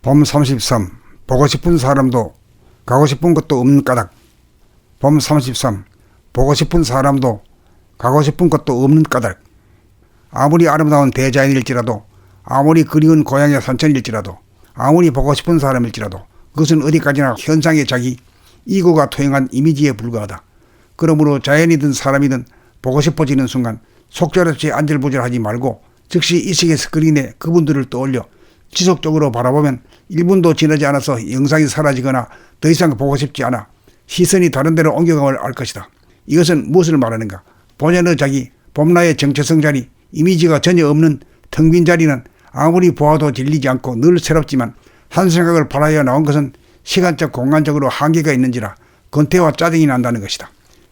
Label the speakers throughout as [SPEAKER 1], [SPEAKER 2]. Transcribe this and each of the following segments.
[SPEAKER 1] 봄 33. 보고 싶은 사람도 가고 싶은 것도 없는 까닭. 봄 33. 보고 싶은 사람도 가고 싶은 것도 없는 까닭. 아무리 아름다운 대자연일지라도, 아무리 그리운 고향의 산천일지라도, 아무리 보고 싶은 사람일지라도 그것은 어디까지나 현상의 자기, 이고가 토행한 이미지에 불과하다. 그러므로 자연이든 사람이든 보고 싶어지는 순간 속절없이 안절부절하지 말고 즉시 의식의 스크린에 그분들을 떠올려 지속적으로 바라보면 1분도 지나지 않아서 영상이 사라지거나 더 이상 보고 싶지 않아 시선이 다른 데로 옮겨감을 알 것이다. 이것은 무엇을 말하는가? 본연의 자기, 봄나의 정체성 자리, 이미지가 전혀 없는 텅 빈 자리는 아무리 보아도 질리지 않고 늘 새롭지만 한 생각을 바라여 나온 것은 시간적 공간적으로 한계가 있는지라 권태와 짜증이 난다는 것이다.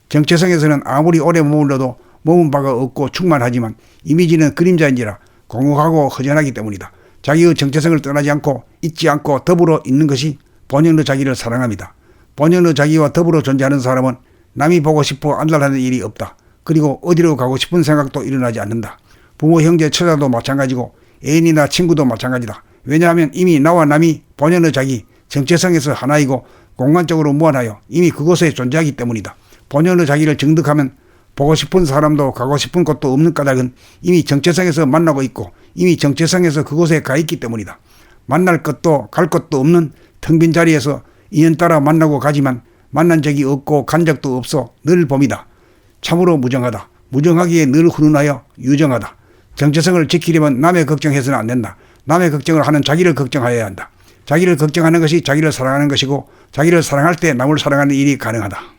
[SPEAKER 1] 정체성에서는 아무리 오래 머물러도 머문 바가 없고 충만하지만 이미지는 그림자인지라 공허하고 허전하기 때문이다. 자기의 정체성을 떠나지 않고 잊지 않고 더불어 있는 것이 본연의 자기를 사랑합니다. 본연의 자기와 더불어 존재하는 사람은 남이 보고 싶어 안달하는 일이 없다. 그리고 어디로 가고 싶은 생각도 일어나지 않는다. 부모, 형제, 처자도 마찬가지고 애인이나 친구도 마찬가지다. 왜냐하면 이미 나와 남이 본연의 자기, 정체성에서 하나이고 공간적으로 무한하여 이미 그곳에 존재하기 때문이다. 본연의 자기를 정득하면 보고 싶은 사람도 가고 싶은 곳도 없는 까닭은 이미 정체성에서 만나고 있고 이미 정체성에서 그곳에 가 있기 때문이다. 만날 것도 갈 것도 없는 텅 빈 자리에서 인연 따라 만나고 가지만 만난 적이 없고 간 적도 없어 늘 봄이다. 참으로 무정하다. 무정하기에 늘 훈훈하여 유정하다. 정체성을 지키려면 남의 걱정해서는 안 된다. 남의 걱정을 하는 자기를 걱정하여야 한다. 자기를 걱정하는 것이 자기를 사랑하는 것이고 자기를 사랑할 때 남을 사랑하는 일이 가능하다.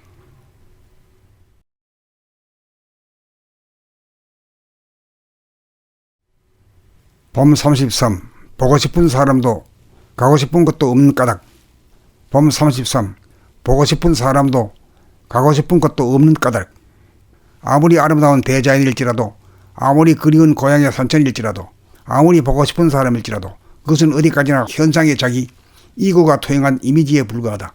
[SPEAKER 1] 봄 33. 보고 싶은 사람도 가고 싶은 것도 없는 까닭. 봄 33. 보고 싶은 사람도 가고 싶은 것도 없는 까닭. 아무리 아름다운 대자연일지라도, 아무리 그리운 고향의 산천일지라도, 아무리 보고 싶은 사람일지라도 그것은 어디까지나 현상의 자기, 이고가 토행한 이미지에 불과하다.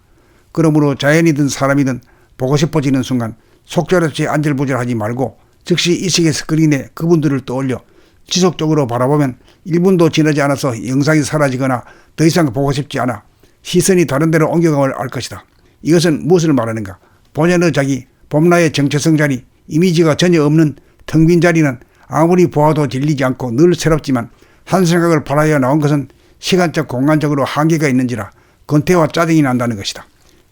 [SPEAKER 1] 그러므로 자연이든 사람이든 보고 싶어지는 순간 속절없이 안절부절하지 말고 즉시 의식의 스크린에 그분들을 떠올려 지속적으로 바라보면 1분도 지나지 않아서 영상이 사라지거나 더 이상 보고 싶지 않아 시선이 다른 데로 옮겨감을 알 것이다. 이것은 무엇을 말하는가? 본연의 자기, 봄나의 정체성 자리, 이미지가 전혀 없는 텅 빈 자리는 아무리 보아도 질리지 않고 늘 새롭지만 한 생각을 바라여 나온 것은 시간적 공간적으로 한계가 있는지라 권태와 짜증이 난다는 것이다.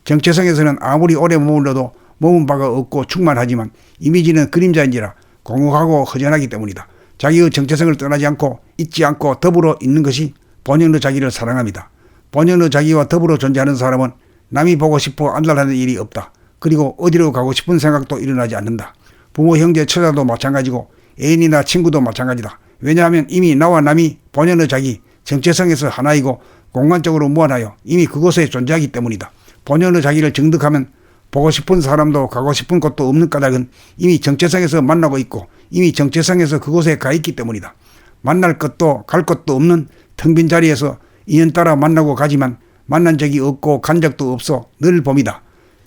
[SPEAKER 1] 정체성에서는 아무리 오래 머물러도 머문 바가 없고 충만하지만 이미지는 그림자인지라 공허하고 허전하기 때문이다. 자기의 정체성을 떠나지 않고 잊지 않고 더불어 있는 것이 본연의 자기를 사랑합니다. 본연의 자기와 더불어 존재하는 사람은 남이 보고 싶어 안달하는 일이 없다. 그리고 어디로 가고 싶은 생각도 일어나지 않는다. 부모, 형제, 처자도 마찬가지고 애인이나 친구도 마찬가지다. 왜냐하면 이미 나와 남이 본연의 자기, 정체성에서 하나이고 공간적으로 무한하여 이미 그곳에 존재하기 때문이다. 본연의 자기를 정득하면 보고 싶은 사람도 가고 싶은 곳도 없는 까닭은 이미 정체성에서 만나고 있고 이미 정체성에서 그곳에 가 있기 때문이다. 만날 것도 갈 것도 없는 텅 빈 자리에서 인연 따라 만나고 가지만 만난 적이 없고 간 적도 없어 늘 봄이다.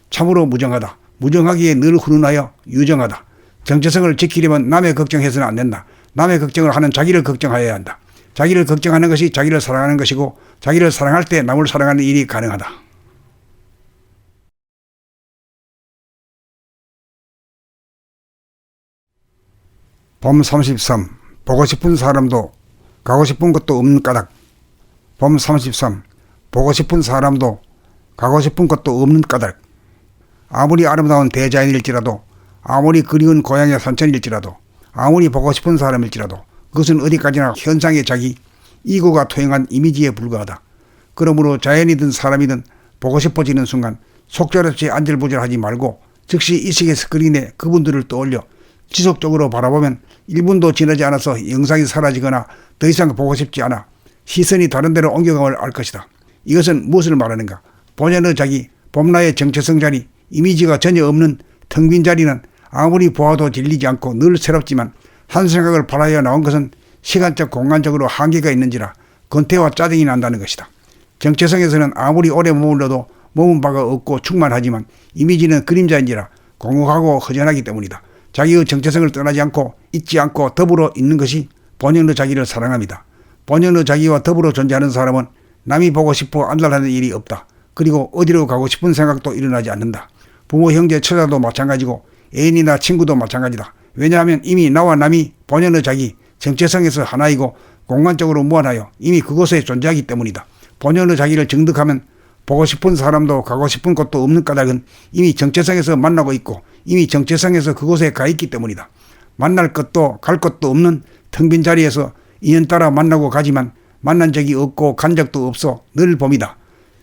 [SPEAKER 1] 참으로 무정하다. 무정하기에 늘 훈훈하여 유정하다. 정체성을 지키려면 남의 걱정해서는 안 된다. 남의 걱정을 하는 자기를 걱정하여야 한다. 자기를 걱정하는 것이 자기를 사랑하는 것이고 자기를 사랑할 때 남을 사랑하는 일이 가능하다. 봄 33. 보고 싶은 사람도 가고 싶은 것도 없는 까닭. 봄 33. 보고 싶은 사람도 가고 싶은 것도 없는 까닭. 아무리 아름다운 대자연일지라도, 아무리 그리운 고향의 산천일지라도, 아무리 보고 싶은 사람일지라도 그것은 어디까지나 현상의 자기, 이고가 토행한 이미지에 불과하다. 그러므로 자연이든 사람이든 보고 싶어지는 순간 속절없이 안절부절하지 말고 즉시 의식의 스크린에 그분들을 떠올려 지속적으로 바라보면 1분도 지나지 않아서 영상이 사라지거나 더 이상 보고 싶지 않아 시선이 다른 데로 옮겨감을 알 것이다. 이것은 무엇을 말하는가? 본연의 자기, 봄나의 정체성 자리, 이미지가 전혀 없는 텅 빈 자리는 아무리 보아도 질리지 않고 늘 새롭지만 한 생각을 바라여 나온 것은 시간적 공간적으로 한계가 있는지라 권태와 짜증이 난다는 것이다. 정체성에서는 아무리 오래 머물러도 머문 바가 없고 충만하지만 이미지는 그림자인지라 공허하고 허전하기 때문이다. 자기의 정체성을 떠나지 않고 잊지 않고 더불어 있는 것이 본연의 자기를 사랑합니다. 본연의 자기와 더불어 존재하는 사람은 남이 보고 싶어 안달하는 일이 없다. 그리고 어디로 가고 싶은 생각도 일어나지 않는다. 부모, 형제, 처자도 마찬가지고 애인이나 친구도 마찬가지다. 왜냐하면 이미 나와 남이 본연의 자기, 정체성에서 하나이고 공간적으로 무한하여 이미 그곳에 존재하기 때문이다. 본연의 자기를 정득하면 보고 싶은 사람도 가고 싶은 곳도 없는 까닭은 이미 정체성에서 만나고 있고 이미 정체성에서 그곳에 가 있기 때문이다. 만날 것도 갈 것도 없는 텅 빈 자리에서 인연 따라 만나고 가지만 만난 적이 없고 간 적도 없어 늘 봄이다.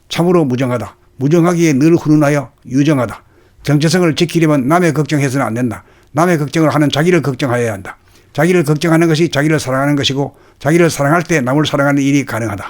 [SPEAKER 1] 참으로 무정하다. 무정하기에 늘 훈훈하여 유정하다. 정체성을 지키려면 남의 걱정해서는 안 된다. 남의 걱정을 하는 자기를 걱정하여야 한다. 자기를 걱정하는 것이 자기를 사랑하는 것이고 자기를 사랑할 때 남을 사랑하는 일이 가능하다.